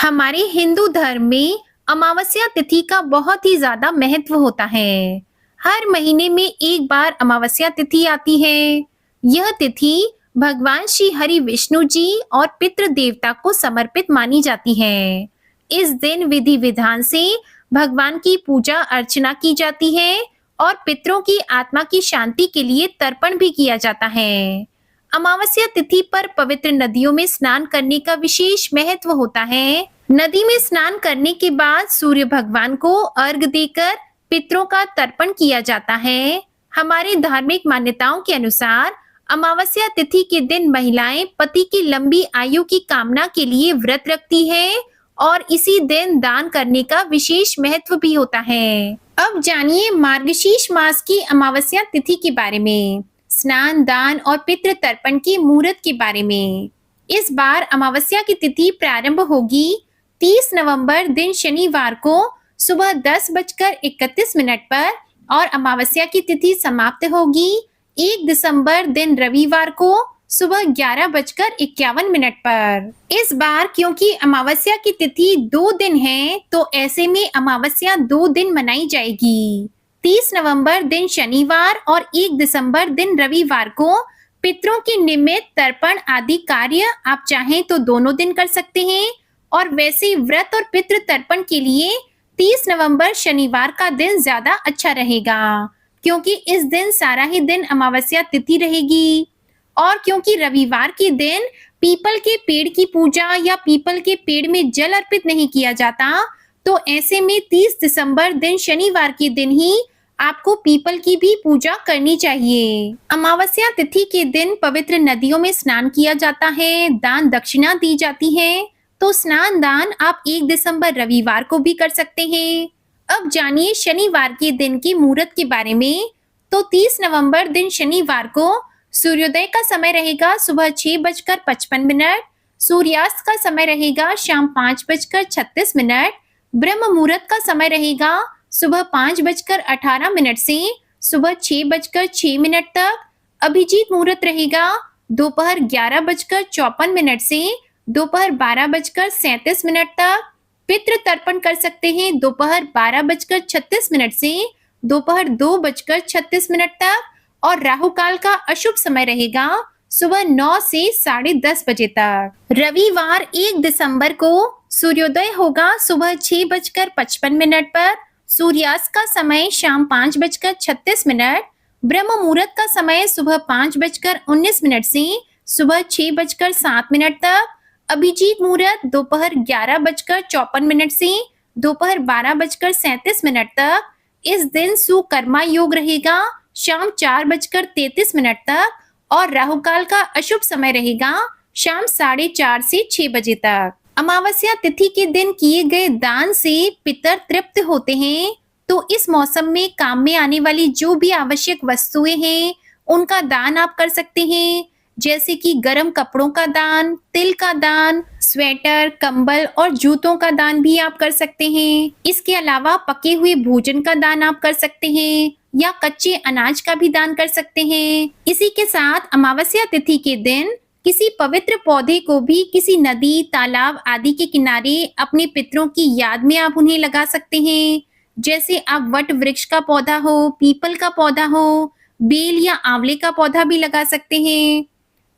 हमारे हिंदू धर्म में अमावस्या तिथि का बहुत ही ज्यादा महत्व होता है। हर महीने में एक बार अमावस्या तिथि आती है। यह तिथि भगवान श्री हरि विष्णु जी और पितृ देवता को समर्पित मानी जाती है। इस दिन विधि विधान से भगवान की पूजा अर्चना की जाती है और पितरों की आत्मा की शांति के लिए तर्पण भी किया जाता है। अमावस्या तिथि पर पवित्र नदियों में स्नान करने का विशेष महत्व होता है। नदी में स्नान करने के बाद सूर्य भगवान को अर्घ देकर पितरों का तर्पण किया जाता है। हमारी धार्मिक मान्यताओं के अनुसार अमावस्या तिथि के दिन महिलाएं पति की लंबी आयु की कामना के लिए व्रत रखती है और इसी दिन दान करने का विशेष महत्व भी होता है। अब जानिए मार्गशीर्ष मास की अमावस्या तिथि के बारे में, स्नान, दान और पितृ तर्पण की मुहूर्त के बारे में। इस बार अमावस्या की तिथि प्रारंभ होगी 30 नवंबर दिन शनिवार को सुबह 10:31 पर और अमावस्या की तिथि समाप्त होगी 1 दिसंबर दिन रविवार को सुबह 11:51 पर। इस बार क्योंकि अमावस्या की तिथि 2 दिन है, तो ऐसे में अमावस्या 2 दिन मनाई जाएगी। 30 नवंबर दिन शनिवार और 1 दिसंबर दिन रविवार को पितरों के निमित्त तर्पण आदि कार्य आप चाहें तो दोनों दिन कर सकते हैं, और वैसे व्रत और पितृ तर्पण के लिए 30 नवंबर शनिवार का दिन ज्यादा अच्छा रहेगा, क्योंकि इस दिन सारा ही दिन अमावस्या तिथि रहेगी। और क्योंकि रविवार के दिन पीपल के पेड़ की पूजा या पीपल के पेड़ में जल अर्पित नहीं किया जाता, तो ऐसे में 30 दिसंबर दिन शनिवार के दिन ही आपको पीपल की भी पूजा करनी चाहिए। अमावस्या तिथि के दिन पवित्र नदियों में स्नान किया जाता है, दान दक्षिणा दी जाती है, तो स्नान दान आप 1 दिसंबर रविवार को भी कर सकते हैं। अब जानिए शनिवार के दिन की मुहूर्त के बारे में। तो 30 नवंबर दिन शनिवार को सूर्योदय का समय रहेगा सुबह 6:55, सूर्यास्त का समय रहेगा शाम 5:36, ब्रह्म मुहूर्त का समय रहेगा सुबह 5:18 से सुबह 6:06 तक, अभिजीत मुहूर्त रहेगा दोपहर 11:54 से दोपहर 12:37 तक। पितृ तर्पण कर सकते हैं दोपहर 12:36 से दोपहर 2:36 तक, और राहु काल का अशुभ समय रहेगा सुबह 9 से 10:30 बजे तक। रविवार 1 दिसंबर को सूर्योदय होगा सुबह 6:55 पर, सूर्यास्त का समय शाम 5:36, ब्रह्म मुहूर्त का समय सुबह 5:19 से सुबह 6:07 तक, अभिजीत मुहूर्त दोपहर 11:54 से दोपहर 12:37 तक। इस दिन सुकर्मा योग रहेगा शाम 4:33 तक, और राहु काल का अशुभ समय रहेगा शाम 4:30 से 6 बजे तक। अमावस्या तिथि के दिन किए गए दान से पितर तृप्त होते हैं, तो इस मौसम में काम में आने वाली जो भी आवश्यक वस्तुएं हैं उनका दान आप कर सकते हैं, जैसे कि गर्म कपड़ों का दान, तिल का दान, स्वेटर, कंबल और जूतों का दान भी आप कर सकते हैं। इसके अलावा पके हुए भोजन का दान आप कर सकते हैं, या कच्चे अनाज का भी दान कर सकते हैं। इसी के साथ अमावस्या तिथि के दिन किसी पवित्र पौधे को भी किसी नदी, तालाब आदि के किनारे अपने पितरों की याद में आप उन्हें लगा सकते हैं। जैसे आप वट वृक्ष का पौधा हो, पीपल का पौधा हो, बेल या आंवले का पौधा भी लगा सकते हैं।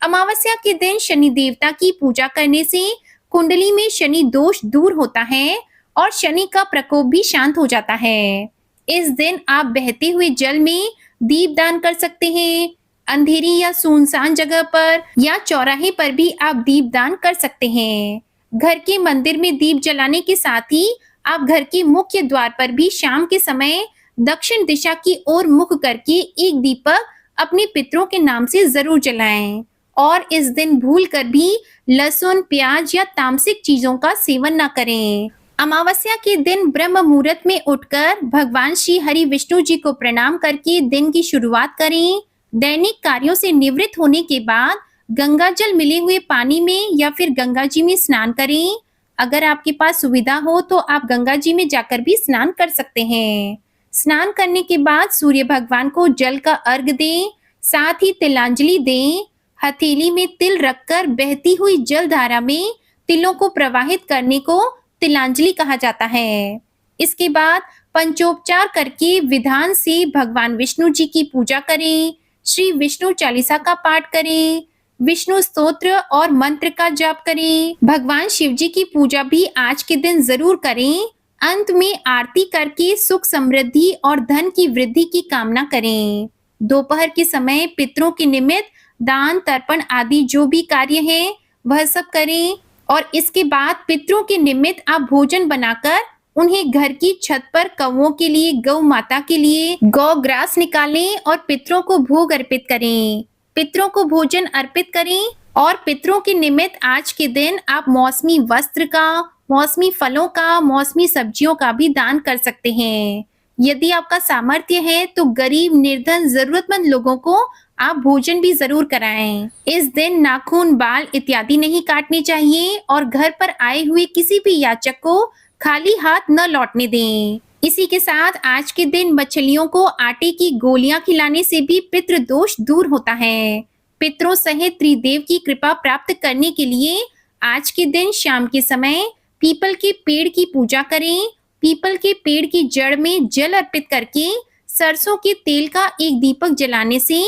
अमावस्या के दिन शनि देवता की पूजा करने से कुंडली में शनि दोष दूर होता है और शनि का प्रकोप भी शांत हो जाता है। इस दिन आप बहते हुए जल में दीप दान कर सकते हैं। अंधेरी या सुनसान जगह पर या चौराहे पर भी आप दीप दान कर सकते हैं। घर के मंदिर में दीप जलाने के साथ ही आप घर के मुख्य द्वार पर भी शाम के समय दक्षिण दिशा की ओर मुख करके एक दीपक अपने पितरों के नाम से जरूर जलाएं, और इस दिन भूल कर भी लहसुन, प्याज या तामसिक चीजों का सेवन न करें। अमावस्या के दिन ब्रह्म मुहूर्त में उठकर भगवान श्री हरि विष्णु जी को प्रणाम करके दिन की शुरुआत करें। दैनिक कार्यों से निवृत्त होने के बाद गंगा जल मिले हुए पानी में या फिर गंगा जी में स्नान करें। अगर आपके पास सुविधा हो तो आप गंगा जी में जाकर भी स्नान कर सकते हैं। स्नान करने के बाद सूर्य भगवान को जल का अर्घ दें, साथ ही तिलांजलि दें। हथेली में तिल रखकर बहती हुई जल धारा में तिलों को प्रवाहित करने को तिलांजलि कहा जाता है। इसके बाद पंचोपचार करके विधान से भगवान विष्णु जी की पूजा करें, श्री विष्णु चालीसा का पाठ करें, विष्णु स्तोत्र और मंत्र का जाप करें। भगवान शिव जी की पूजा भी आज के दिन जरूर करें। अंत में आरती करके सुख समृद्धि और धन की वृद्धि की कामना करें। दोपहर के समय पितरों के निमित्त दान तर्पण आदि जो भी कार्य है वह सब करें और इसके बाद पितरों के निमित्त आप भोजन बनाकर उन्हें घर की छत पर कौओं के लिए, गौ माता के लिए गौ ग्रास निकालें और पितरों को भोग अर्पित करें। पितरों को भोजन अर्पित करें और पितरों के निमित्त आज के दिन आप मौसमी वस्त्र का, मौसमी फलों का, मौसमी सब्जियों का भी दान कर सकते हैं। यदि आपका सामर्थ्य है तो गरीब, निर्धन, जरूरतमंद लोगों को आप भोजन भी जरूर कराएं। इस दिन नाखून, बाल इत्यादि नहीं काटने चाहिए और घर पर आए हुए किसी भी याचक को खाली हाथ न लौटने दें। इसी के साथ आज के दिन मछलियों को आटे की गोलियां खिलाने से भी पितृ दोष दूर होता है। पितरों सहित त्रिदेव की कृपा प्राप्त करने के लिए आज के दिन शाम के समय पीपल के पेड़ की पूजा करें। पीपल के पेड़ की जड़ में जल अर्पित करके सरसों के तेल का एक दीपक जलाने से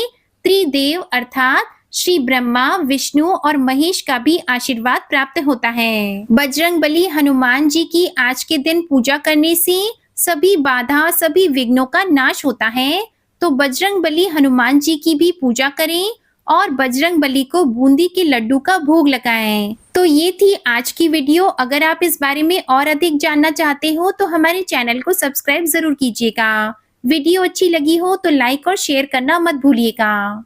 त्रिदेव अर्थात श्री ब्रह्मा, विष्णु और महेश का भी आशीर्वाद प्राप्त होता है। बजरंगबली हनुमान जी की आज के दिन पूजा करने से सभी बाधा, सभी विघ्नों का नाश होता है। तो बजरंगबली हनुमान जी की भी पूजा करें और बजरंगबली को बूंदी के लड्डू का भोग लगाएं। तो ये थी आज की वीडियो। अगर आप इस बारे में और अधिक जानना चाहते हो तो हमारे चैनल को सब्सक्राइब जरूर कीजिएगा। वीडियो अच्छी लगी हो तो लाइक और शेयर करना मत भूलिएगा।